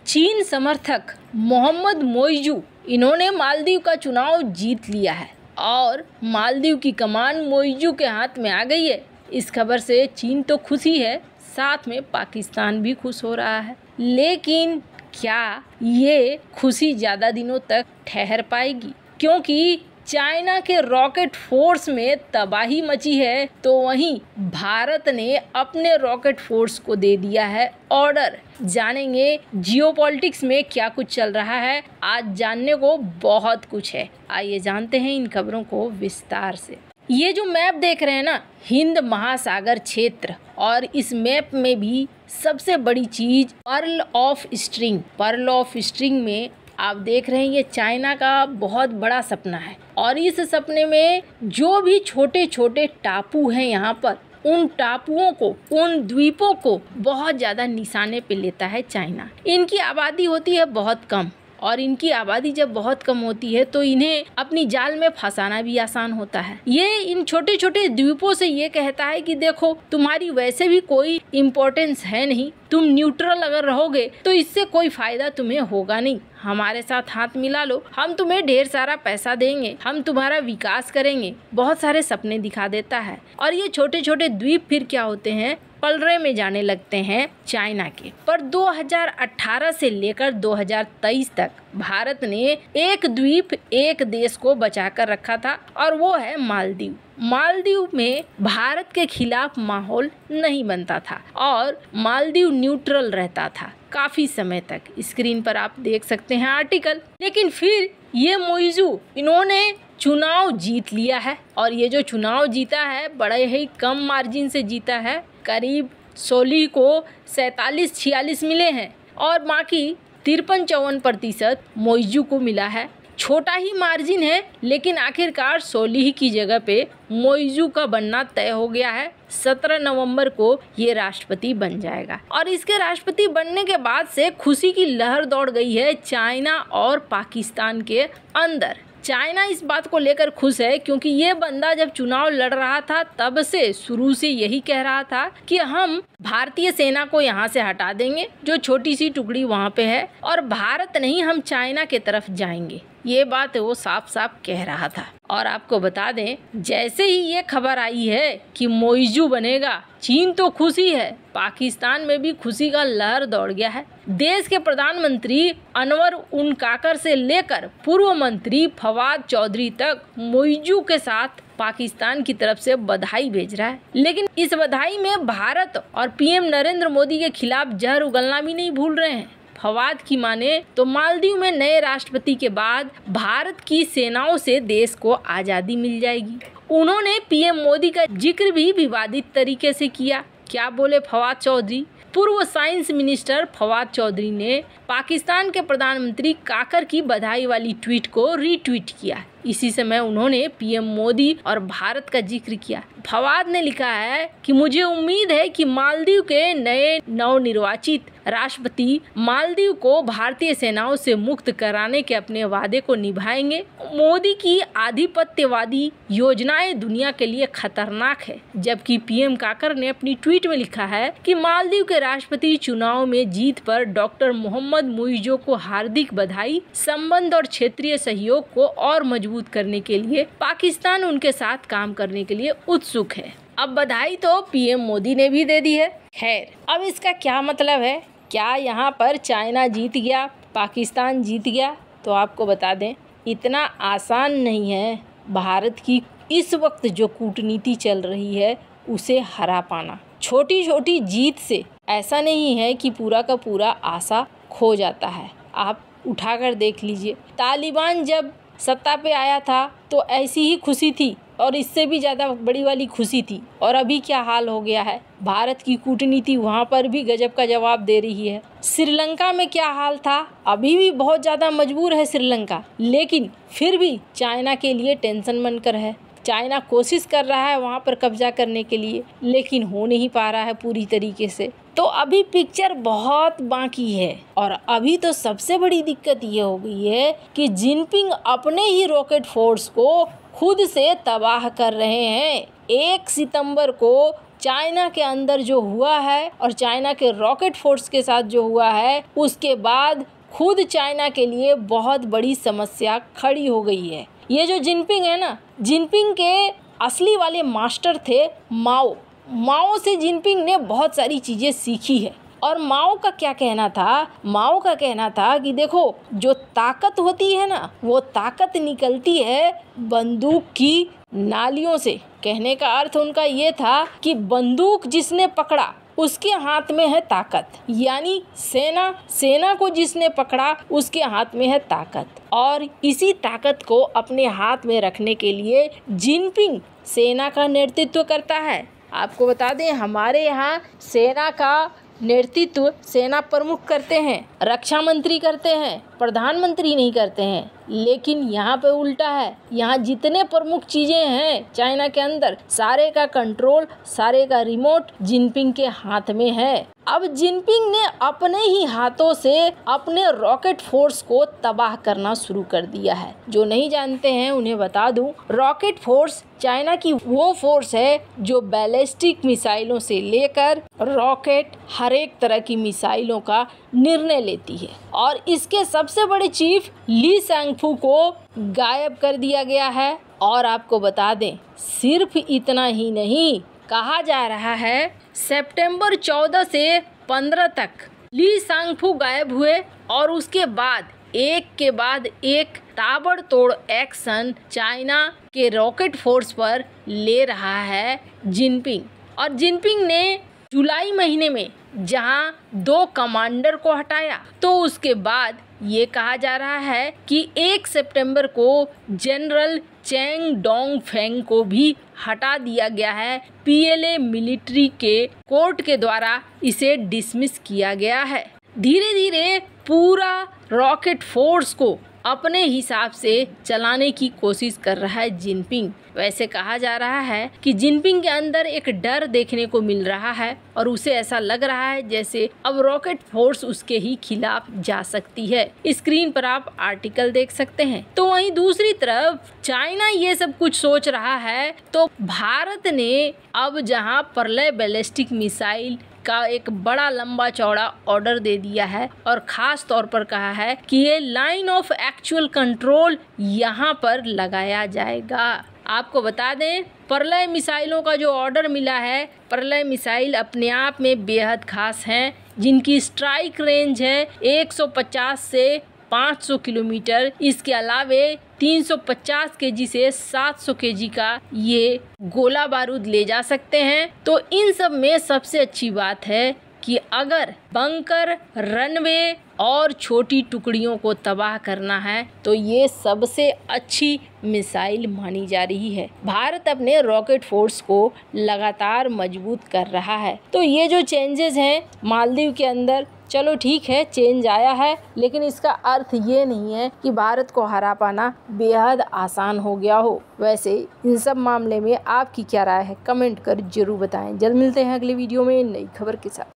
चीन समर्थक मोहम्मद मोइजू, इन्होंने मालदीव का चुनाव जीत लिया है और मालदीव की कमान मोइजू के हाथ में आ गई है। इस खबर से चीन तो खुश ही है, साथ में पाकिस्तान भी खुश हो रहा है। लेकिन क्या ये खुशी ज़्यादा दिनों तक ठहर पाएगी? क्योंकि चाइना के रॉकेट फोर्स में तबाही मची है, तो वहीं भारत ने अपने रॉकेट फोर्स को दे दिया है ऑर्डर। जानेंगे जियोपॉलिटिक्स में क्या कुछ चल रहा है। आज जानने को बहुत कुछ है, आइए जानते हैं इन खबरों को विस्तार से। ये जो मैप देख रहे हैं ना, हिंद महासागर क्षेत्र, और इस मैप में भी सबसे बड़ी चीज pearl of string. Pearl of string में आप देख रहे हैं ये चाइना का बहुत बड़ा सपना है, और इस सपने में जो भी छोटे छोटे टापू हैं यहाँ पर, उन टापुओं को, उन द्वीपों को बहुत ज़्यादा निशाने पे लेता है चाइना। इनकी आबादी होती है बहुत कम, और इनकी आबादी जब बहुत कम होती है तो इन्हें अपनी जाल में फंसाना भी आसान होता है। ये इन छोटे छोटे द्वीपों से ये कहता है कि देखो, तुम्हारी वैसे भी कोई इम्पोर्टेंस है नहीं, तुम न्यूट्रल अगर रहोगे तो इससे कोई फायदा तुम्हें होगा नहीं। हमारे साथ हाथ मिला लो, हम तुम्हें ढेर सारा पैसा देंगे, हम तुम्हारा विकास करेंगे। बहुत सारे सपने दिखा देता है। और ये छोटे छोटे द्वीप फिर क्या होते हैं, पलड़े में जाने लगते हैं चाइना के। पर 2018 से लेकर 2023 तक भारत ने एक द्वीप, एक देश को बचा कर रखा था, और वो है मालदीव। मालदीव में भारत के खिलाफ माहौल नहीं बनता था और मालदीव न्यूट्रल रहता था काफी समय तक। स्क्रीन पर आप देख सकते हैं आर्टिकल। लेकिन फिर ये मोइजू, इन्होंने चुनाव जीत लिया है, और ये जो चुनाव जीता है बड़े ही कम मार्जिन से जीता है। करीब सोलीह को 47-46 मिले हैं और बाकी 53-54% मोइजू को मिला है। छोटा ही मार्जिन है, लेकिन आखिरकार सोलीह की जगह पे मोइजू का बनना तय हो गया है। 17 नवंबर को ये राष्ट्रपति बन जाएगा, और इसके राष्ट्रपति बनने के बाद से खुशी की लहर दौड़ गई है चाइना और पाकिस्तान के अंदर। चाइना इस बात को लेकर खुश है क्योंकि ये बंदा जब चुनाव लड़ रहा था तब से शुरू से यही कह रहा था कि हम भारतीय सेना को यहाँ से हटा देंगे, जो छोटी सी टुकड़ी वहाँ पे है, और भारत नहीं, हम चाइना के तरफ जाएंगे। ये बात वो साफ साफ कह रहा था। और आपको बता दें, जैसे ही ये खबर आई है कि मोइजू बनेगा, चीन तो खुशी है, पाकिस्तान में भी खुशी का लहर दौड़ गया है। देश के प्रधानमंत्री अनवर उन काकर से लेकर पूर्व मंत्री फवाद चौधरी तक मोइजू के साथ पाकिस्तान की तरफ से बधाई भेज रहा है। लेकिन इस बधाई में भारत और पीएम नरेंद्र मोदी के खिलाफ जहर उगलना भी नहीं भूल रहे हैं। फवाद की माने तो मालदीव में नए राष्ट्रपति के बाद भारत की सेनाओं से देश को आज़ादी मिल जाएगी। उन्होंने पीएम मोदी का जिक्र भी विवादित तरीके से किया। क्या बोले फवाद चौधरी? पूर्व साइंस मिनिस्टर फवाद चौधरी ने पाकिस्तान के प्रधानमंत्री काकर की बधाई वाली ट्वीट को रीट्वीट किया। इसी समय उन्होंने पीएम मोदी और भारत का जिक्र किया। फवाद ने लिखा है कि मुझे उम्मीद है कि मालदीव के नए नवनिर्वाचित राष्ट्रपति मालदीव को भारतीय सेनाओं से मुक्त कराने के अपने वादे को निभाएंगे। मोदी की आधिपत्यवादी योजनाएं दुनिया के लिए खतरनाक है। जबकि पीएम काकर ने अपनी ट्वीट में लिखा है कि मालदीव के राष्ट्रपति चुनाव में जीत पर डॉक्टर मोहम्मद मोइजू को हार्दिक बधाई। संबंध और क्षेत्रीय सहयोग को और मजबूत करने के लिए पाकिस्तान उनके साथ काम करने के लिए उत्सुक है। अब बधाई तो पीएम मोदी ने भी दे दी है। खैर, अब इसका क्या मतलब है? क्या यहाँ पर चाइना जीत गया, पाकिस्तान जीत गया? तो आपको बता दें, इतना आसान नहीं है भारत की इस वक्त जो कूटनीति चल रही है उसे हरा पाना। छोटी छोटी जीत से ऐसा नहीं है कि पूरा का पूरा आशा खो जाता है। आप उठाकर देख लीजिए, तालिबान जब सत्ता पे आया था तो ऐसी ही खुशी थी, और इससे भी ज़्यादा बड़ी वाली खुशी थी। और अभी क्या हाल हो गया है? भारत की कूटनीति वहाँ पर भी गजब का जवाब दे रही है। श्रीलंका में क्या हाल था? अभी भी बहुत ज़्यादा मजबूर है श्रीलंका, लेकिन फिर भी चाइना के लिए टेंशन बनकर है। चाइना कोशिश कर रहा है वहाँ पर कब्जा करने के लिए, लेकिन हो नहीं पा रहा है पूरी तरीके से। तो अभी पिक्चर बहुत बाकी है। और अभी तो सबसे बड़ी दिक्कत ये हो गई है कि जिनपिंग अपने ही रॉकेट फोर्स को खुद से तबाह कर रहे हैं। 1 सितंबर को चाइना के अंदर जो हुआ है और चाइना के रॉकेट फोर्स के साथ जो हुआ है, उसके बाद खुद चाइना के लिए बहुत बड़ी समस्या खड़ी हो गई है। ये जो जिनपिंग है ना, जिनपिंग के असली वाले मास्टर थे माओ। माओ से जिनपिंग ने बहुत सारी चीज़ें सीखी है। और माओ का क्या कहना था? माओ का कहना था कि देखो, जो ताकत होती है ना, वो ताकत निकलती है बंदूक की नालियों से। कहने का अर्थ उनका ये था कि बंदूक जिसने पकड़ा उसके हाथ में है ताकत, यानी सेना को जिसने पकड़ा उसके हाथ में है ताकत। और इसी ताकत को अपने हाथ में रखने के लिए जिनपिंग सेना का नेतृत्व करता है। आपको बता दें, हमारे यहाँ सेना का नेतृत्व सेना प्रमुख करते हैं, रक्षा मंत्री करते हैं, प्रधानमंत्री नहीं करते हैं। लेकिन यहाँ पे उल्टा है। यहाँ जितने प्रमुख चीजें हैं चाइना के अंदर, सारे का कंट्रोल, सारे का रिमोट जिनपिंग के हाथ में है। अब जिनपिंग ने अपने ही हाथों से अपने रॉकेट फोर्स को तबाह करना शुरू कर दिया है। जो नहीं जानते हैं उन्हें बता दूं, रॉकेट फोर्स चाइना की वो फोर्स है जो बैलिस्टिक मिसाइलों से लेकर रॉकेट, हर एक तरह की मिसाइलों का निर्णय लेती है। और इसके सबसे बड़े चीफ ली सांगफू को गायब कर दिया गया है। और आपको बता दें, सिर्फ इतना ही नहीं, कहा जा रहा है सितंबर 14 से 15 तक ली सांगफू गायब हुए और उसके बाद एक के बाद एक ताबड़तोड़ एक्शन चाइना के रॉकेट फोर्स पर ले रहा है जिनपिंग। और जिनपिंग ने जुलाई महीने में जहां 2 कमांडर को हटाया, तो उसके बाद ये कहा जा रहा है कि 1 सितंबर को जनरल चेंग डोंग फेंग को भी हटा दिया गया है। पीएलए मिलिट्री के कोर्ट के द्वारा इसे डिसमिस किया गया है। धीरे धीरे पूरा रॉकेट फोर्स को अपने हिसाब से चलाने की कोशिश कर रहा है जिनपिंग। वैसे कहा जा रहा है कि जिनपिंग के अंदर एक डर देखने को मिल रहा है और उसे ऐसा लग रहा है जैसे अब रॉकेट फोर्स उसके ही खिलाफ जा सकती है। स्क्रीन पर आप आर्टिकल देख सकते हैं। तो वहीं दूसरी तरफ चाइना ये सब कुछ सोच रहा है, तो भारत ने अब जहां प्रलय बैलिस्टिक मिसाइल का एक बड़ा लंबा चौड़ा ऑर्डर दे दिया है और खास तौर पर कहा है कि ये लाइन ऑफ एक्चुअल कंट्रोल यहाँ पर लगाया जाएगा। आपको बता दें, प्रलय मिसाइलों का जो ऑर्डर मिला है, प्रलय मिसाइल अपने आप में बेहद खास हैं, जिनकी स्ट्राइक रेंज है 150 से 500 किलोमीटर। इसके अलावे 350 केजी से 700 केजी का ये गोला बारूद ले जा सकते हैं। तो इन सब में सबसे अच्छी बात है कि अगर बंकर, रनवे और छोटी टुकड़ियों को तबाह करना है तो ये सबसे अच्छी मिसाइल मानी जा रही है। भारत अपने रॉकेट फोर्स को लगातार मजबूत कर रहा है। तो ये जो चेंजेस हैं मालदीव के अंदर, चलो ठीक है, चेंज आया है, लेकिन इसका अर्थ ये नहीं है कि भारत को हरा पाना बेहद आसान हो गया हो। वैसे इन सब मामले में आपकी क्या राय है, कमेंट कर जरूर बताएं। जल्द मिलते हैं अगले वीडियो में नई खबर के साथ।